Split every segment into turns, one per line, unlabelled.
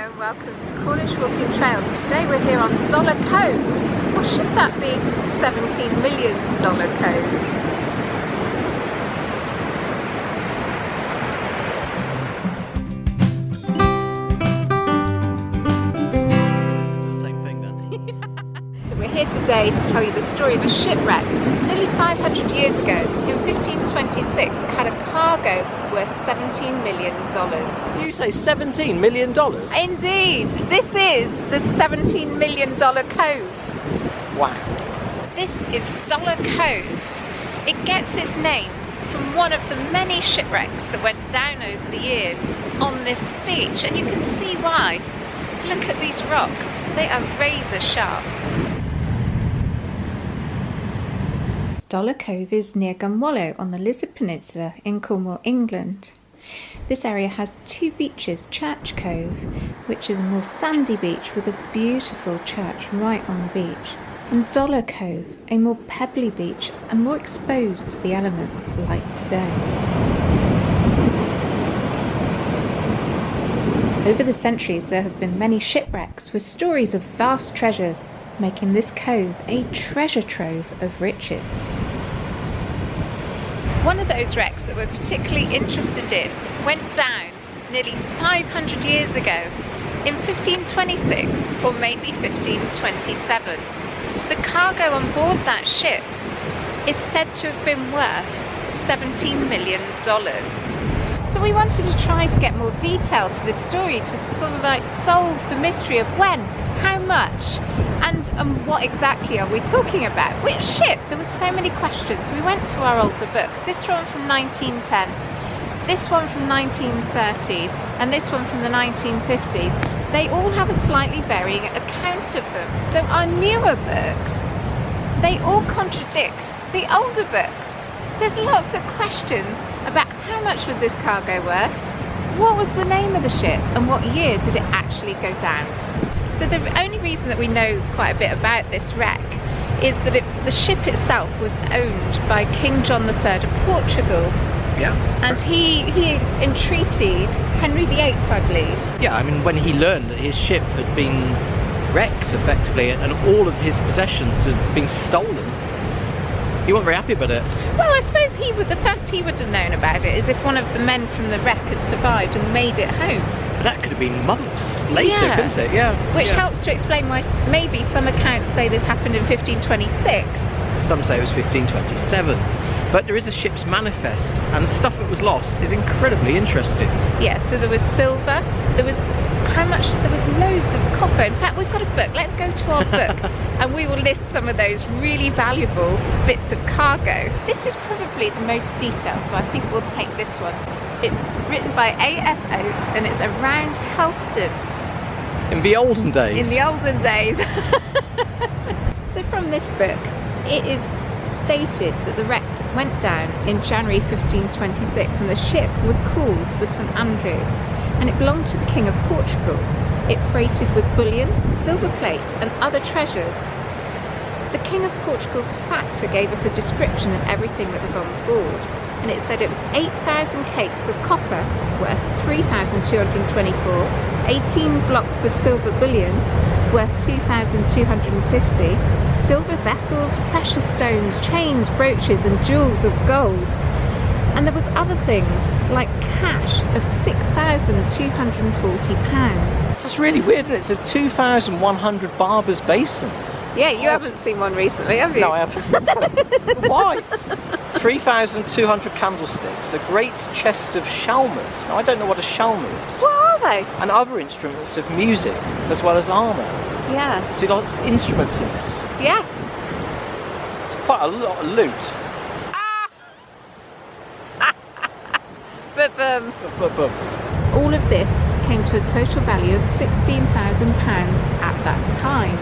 and welcome to Cornish Walking Trails. Today we're here on Dollar Cove, or should that be $17 million Cove? Today to tell you the story of a shipwreck. Nearly 500 years ago, in 1526, it had a cargo worth $17 million.
Do you say $17 million?
Indeed! This is the $17 million Cove.
Wow.
This is Dollar Cove. It gets its name from one of the many shipwrecks that went down over the years on this beach, and you can see why. Look at these rocks, they are razor sharp.
Dollar Cove is near Cornwall on the Lizard Peninsula in Cornwall, England. This area has two beaches, Church Cove, which is a more sandy beach with a beautiful church right on the beach, and Dollar Cove, a more pebbly beach and more exposed to the elements like today. Over the centuries there have been many shipwrecks with stories of vast treasures, making this cove a treasure trove of riches.
One of those wrecks that we're particularly interested in went down nearly 500 years ago in 1526 or maybe 1527. The cargo on board that ship is said to have been worth $17 million. So we wanted to try to get more detail to this story to sort of like solve the mystery of when, how much, and what exactly are we talking about? Which ship? There were so many questions. We went to our older books. This one from 1910, this one from 1930s, and this one from the 1950s. They all have a slightly varying account of them. So our newer books, they all contradict the older books. So there's lots of questions about how much was this cargo worth, what was the name of the ship, and what year did it actually go down. So the only reason that we know quite a bit about this wreck is that the ship itself was owned by King John III of Portugal.
Yeah.
And he entreated Henry VIII, I believe.
Yeah, I mean, when he learned that his ship had been wrecked effectively and all of his possessions had been stolen, he wasn't very happy about it.
Well, I suppose the first he would have known about it is if one of the men from the wreck had survived and made it home.
But that could have been months later, couldn't it? Yeah.
Which helps to explain why maybe some accounts say this happened in 1526.
Some say it was 1527. But there is a ship's manifest, and the stuff that was lost is incredibly interesting.
Yeah, so there was silver, there was loads of copper. In fact, we've got a book. Let's go to our book and we will list some of those really valuable bits of cargo. This is probably the most detailed, so I think we'll take this one. It's written by A.S. Oates and it's around Helston.
In the olden days.
In the olden days. So from this book, it is stated that the wreck went down in January 1526 and the ship was called the St Andrew, and it belonged to the King of Portugal. It freighted with bullion, silver plate and other treasures. The King of Portugal's factor gave us a description of everything that was on board, and it said it was 8,000 cakes of copper worth 3,224, 18 blocks of silver bullion worth 2,250, silver vessels, precious stones, chains, brooches and jewels of gold. And there was other things like cash of £6,240.
That's really weird, isn't it? So 2,100 Barber's basins.
Yeah, you haven't seen one recently, have you?
No, I haven't. Why? 3,200 candlesticks, a great chest of shalmers. Now, I don't know what a shalmer is.
What are they?
And other instruments of music, as well as armour.
Yeah.
So lots of instruments in this.
Yes.
It's quite a lot of loot.
All of this came to a total value of £16,000 at that time.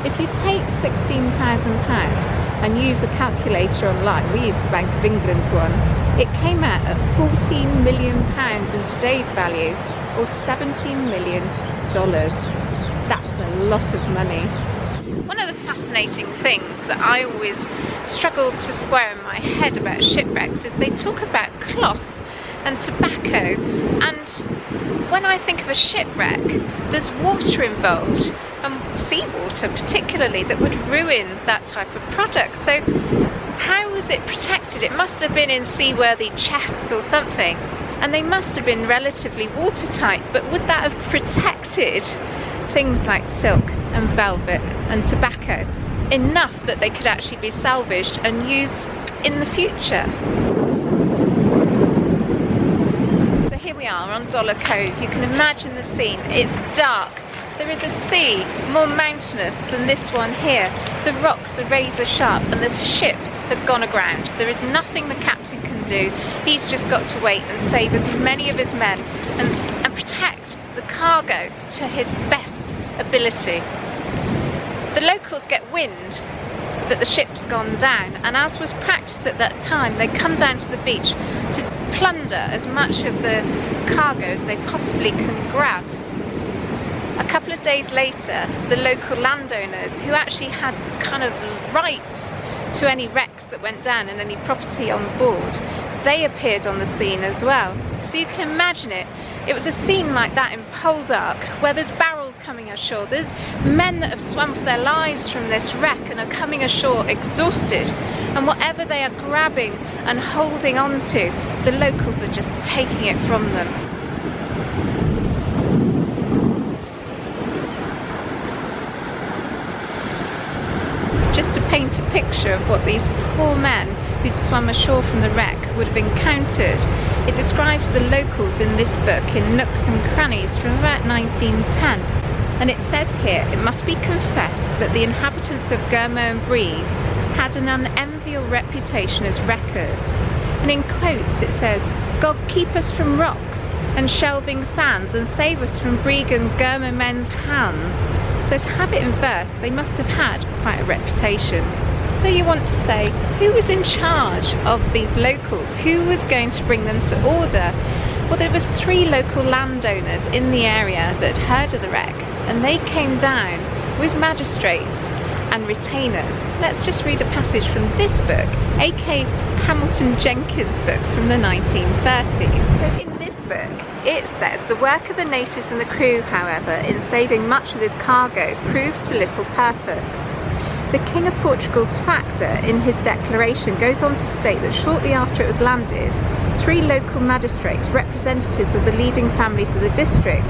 If you take £16,000 and use a calculator online, we used the Bank of England's one, it came out at £14 million in today's value, or $17 million. That's a lot of money. One of the fascinating things that I always struggle to square in my head about shipwrecks is they talk about cloth and tobacco. And when I think of a shipwreck, there's water involved, and seawater particularly, that would ruin that type of product. So how was it protected? It must have been in seaworthy chests or something, and they must have been relatively watertight, but would that have protected things like silk and velvet and tobacco enough that they could actually be salvaged and used in the future? So here we are on Dollar Cove. You can imagine the scene. It's dark. There is a sea more mountainous than this one here. The rocks are razor sharp and the ship has gone aground. There is nothing the captain can do. He's just got to wait and save as many of his men and protect the cargo to his best ability. The locals get wind that the ship's gone down, and as was practice at that time, they come down to the beach to plunder as much of the cargo as they possibly can grab. A couple of days later, the local landowners, who actually had kind of rights to any wrecks that went down and any property on board, they appeared on the scene as well. So you can imagine it. It was a scene like that in Poldark, where there's barrels coming ashore. There's men that have swum for their lives from this wreck and are coming ashore exhausted. And whatever they are grabbing and holding on to, the locals are just taking it from them. Just to paint a picture of what these poor men who'd swum ashore from the wreck would have encountered, it describes the locals in this book in nooks and crannies from about 1910. And it says here, it must be confessed that the inhabitants of Gurmo and Brieg had an unenviable reputation as wreckers. And in quotes it says, God keep us from rocks and shelving sands and save us from Brieg and Gurmo men's hands. So to have it in verse, they must have had quite a reputation. So you want to say, who was in charge of these locals? Who was going to bring them to order? Well, there was 3 local landowners in the area that had heard of the wreck, and they came down with magistrates and retainers. Let's just read a passage from this book, A.K. Hamilton Jenkins' book from the 1930s. So in this book, it says, the work of the natives and the crew, however, in saving much of this cargo proved to little purpose. The King of Portugal's factor in his declaration goes on to state that shortly after it was landed, 3 local magistrates, representatives of the leading families of the district,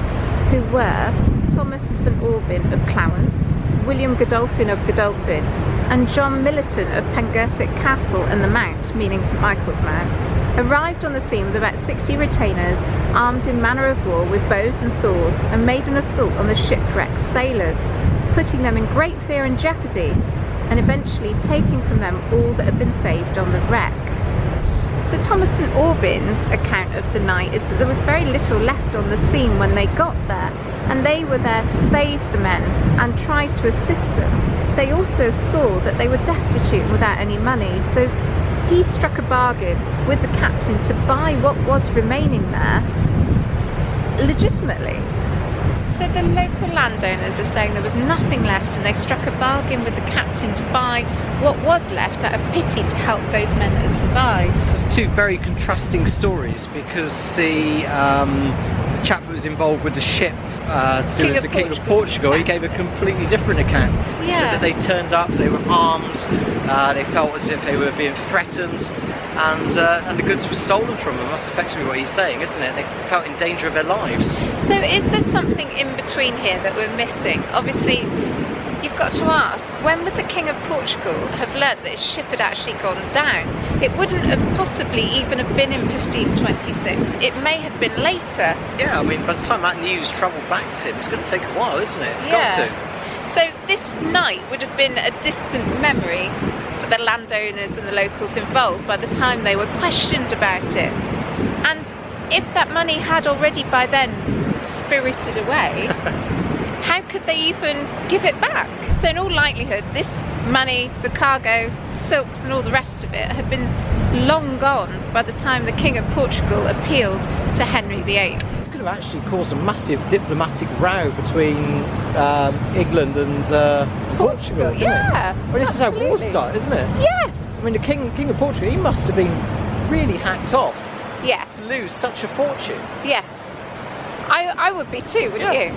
who were Thomas St Aubyn of Clowance, William Godolphin of Godolphin, and John Millerton of Pengersic Castle and the Mount, meaning St Michael's Mount, arrived on the scene with about 60 retainers armed in manner of war with bows and swords, and made an assault on the shipwrecked sailors, putting them in great fear and jeopardy, and eventually taking from them all that had been saved on the wreck. So Thomas St Aubyn's account of the night is that there was very little left on the scene when they got there, and they were there to save the men and try to assist them. They also saw that they were destitute and without any money, so he struck a bargain with the captain to buy what was remaining there legitimately. So the local landowners are saying there was nothing left, and they struck a bargain with the captain to buy what was left out of pity to help those men that survived.
So it's 2 very contrasting stories, because the chap who was involved with the ship to do with the King of Portugal, he gave a completely different account. He said that they turned up, they were armed, they felt as if they were being threatened, and the goods were stolen from them. That's effectively what he's saying, isn't it? They felt in danger of their lives.
So is there something in between here that we're missing? Obviously, you've got to ask, when would the King of Portugal have learnt that his ship had actually gone down? It wouldn't have possibly even have been in 1526. It may have been later.
Yeah, I mean, by the time that news travelled back to him, it's going to take a while, isn't it? It's got to.
So this night would have been a distant memory for the landowners and the locals involved by the time they were questioned about it. And if that money had already by then spirited away, how could they even give it back? So in all likelihood, this money, the cargo, silks and all the rest of it had been long gone by the time the King of Portugal appealed to Henry VIII.
It's going to actually cause a massive diplomatic row between England and Portugal,
yeah.
I mean, this is how war started, isn't it?
Yes.
I mean, the King of Portugal, he must have been really hacked off.
Yeah.
To lose such a fortune.
Yes. I would be too, wouldn't you?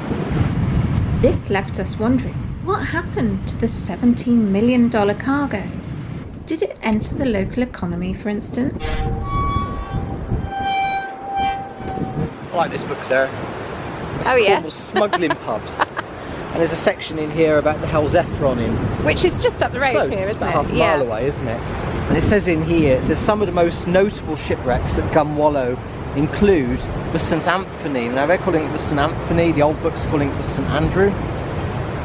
This left us wondering, what happened to the $17 million cargo? Did it enter the local economy, for instance?
I like this book, Sarah. It's
Oh,
called
yes.
Smuggling Pubs. And there's a section in here about the Helston Inn.
Which is just up the road
Close,
here, isn't
about
it?
half a mile away, isn't it? And it says in here, it says some of the most notable shipwrecks at Gunwallow include the St Anthony. Now they're calling it the St Anthony, the old book's calling it the St Andrew.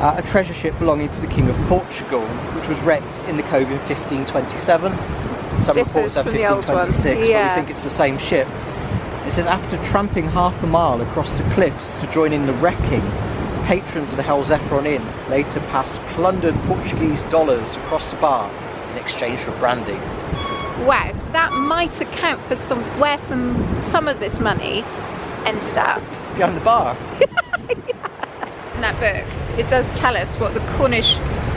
A treasure ship belonging to the King of Portugal, which was wrecked in the Cove in 1527. So some reports have
from the old one.
1526,
Yeah.
but we think it's the same ship. It says after tramping half a mile across the cliffs to join in the wrecking, patrons of the Helston Inn later passed plundered Portuguese dollars across the bar in exchange for brandy.
Wow, so that might account for where some of this money ended up.
Behind the bar.
In that book, it does tell us what the Cornish,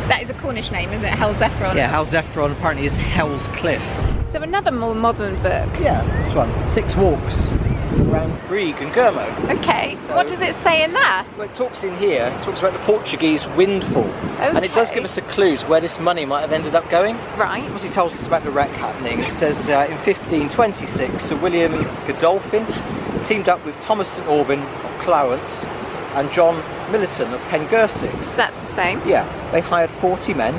that is a Cornish name, isn't it? Helston.
Yeah, Helston apparently is Hell's Cliff.
So another more modern book.
Yeah, this one. 6 walks around Brieg and Gurmo.
Okay,
So
what does it say in there?
Well, it talks in here, it talks about the Portuguese windfall. And it does
Okay.
give us a clue to where this money might have ended up going.
Right.
Obviously tells us about the wreck happening. It says in 1526, Sir William Godolphin teamed up with Thomas St Aubyn of Clarence and John Millerton of Pengersic.
So that's the same.
Yeah, they hired 40 men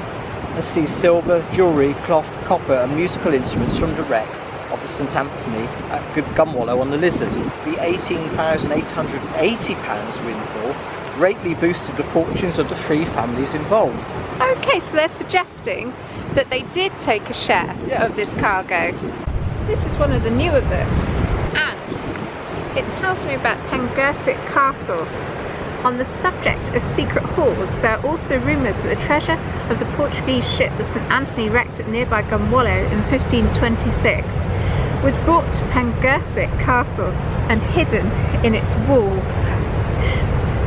and seized silver, jewellery, cloth, copper and musical instruments from the wreck of the St Anthony at Gunwallow on the Lizard. The £18,880 windfall greatly boosted the fortunes of the 3 families involved.
Okay, so they're suggesting that they did take a share of this cargo. This is one of the newer books, and it tells me about Pengersic Castle. On the subject of secret hoards, there are also rumours that the treasure of the Portuguese ship the St Anthony wrecked at nearby Gunwallow in 1526 was brought to Pengersic Castle and hidden in its walls.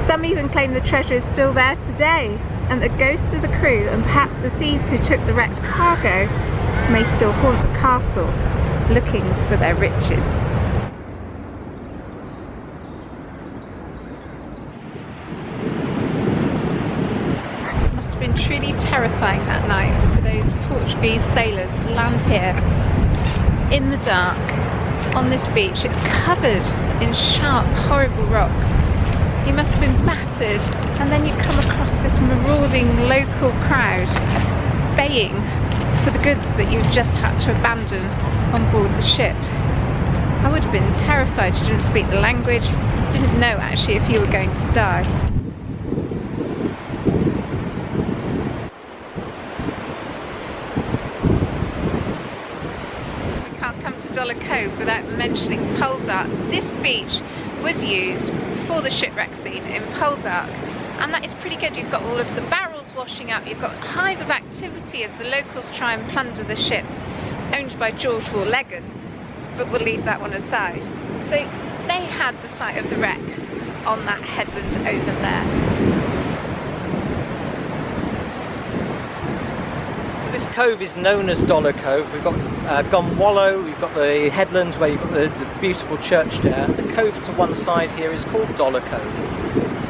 Some even claim the treasure is still there today, and the ghosts of the crew and perhaps the thieves who took the wrecked cargo may still haunt the castle, looking for their riches. It must have been truly terrifying that night for those Portuguese sailors to land here in the dark on this beach. It's covered in sharp, horrible rocks. You must have been battered, and then you come across this marauding local crowd baying for the goods that you've just had to abandon on board the ship. I would have been terrified. You didn't speak the language, didn't know actually if you were going to die. We can't come to Dollar Cove without mentioning Poldark. This beach was used for the shipwreck scene in Poldark, and that is pretty good. You've got all of the barrels washing up, you've got a hive of activity as the locals try and plunder the ship owned by George Warlegan, but we'll leave that one aside. So they had the site of the wreck on that headland over there.
So this cove is known as Dollar Cove. We've got Gunwallow, we've got the headland where you've got the beautiful church there. The cove to one side here is called Dollar Cove.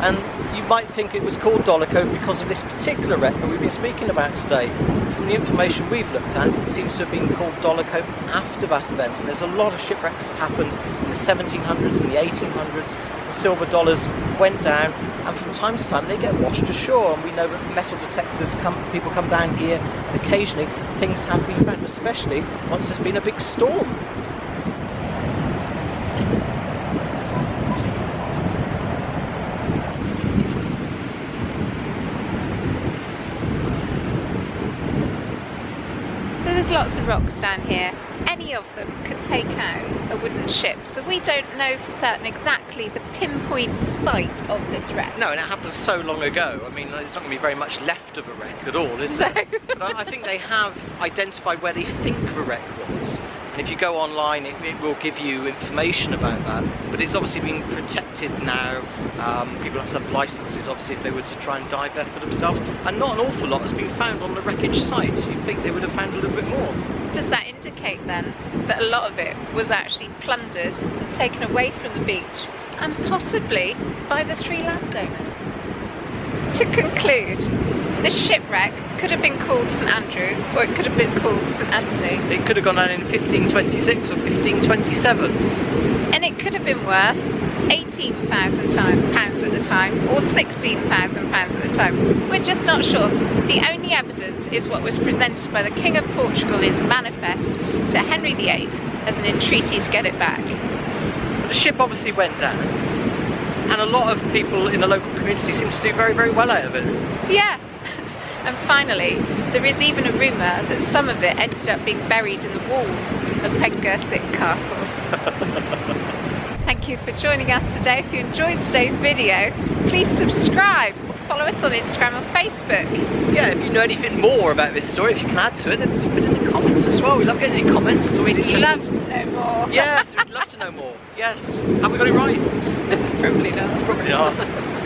And you might think it was called Dollar Cove because of this particular wreck that we've been speaking about today. From the information we've looked at, it seems to have been called Dollar Cove after that event. And there's a lot of shipwrecks that happened in the 1700s and the 1800s. The silver dollars went down, and from time to time they get washed ashore. And we know that metal detectors people come down here, and occasionally things have been found, especially once there's been a big storm.
There's lots of rocks down here. Any of them could take out a wooden ship, so we don't know for certain exactly the pinpoint site of this wreck.
No, and it happened so long ago. I mean, there's not going to be very much left of a wreck at all, is there?
No.
But I think they have identified where they think the wreck was. And if you go online, it will give you information about that. But it's obviously been protected now. People have to have licences, obviously, if they were to try and dive there for themselves. And not an awful lot has been found on the wreckage site. You'd think they would have found a little bit more.
Does that indicate then that a lot of it was actually plundered and taken away from the beach, and possibly by the three landowners. To conclude, the shipwreck could have been called St Andrew, or it could have been called St Anthony.
It could have gone down in 1526 or 1527.
And it could have been worth £18,000 at the time, or £16,000 at the time. We're just not sure. The only evidence is what was presented by the King of Portugal in his manifest to Henry VIII as an entreaty to get it back.
The ship obviously went down, and a lot of people in the local community seem to do very, very well out of it.
Yeah. And finally, there is even a rumour that some of it ended up being buried in the walls of Pengersic Castle. Thank you for joining us today. If you enjoyed today's video, please subscribe or follow us on Instagram or Facebook.
Yeah, if you know anything more about this story, if you can add to it, then put it in the comments as well. We love getting any comments.
We'd love to know more.
Yes, we'd love to know more. Yes. Have we got it right?
Probably not.
Probably not.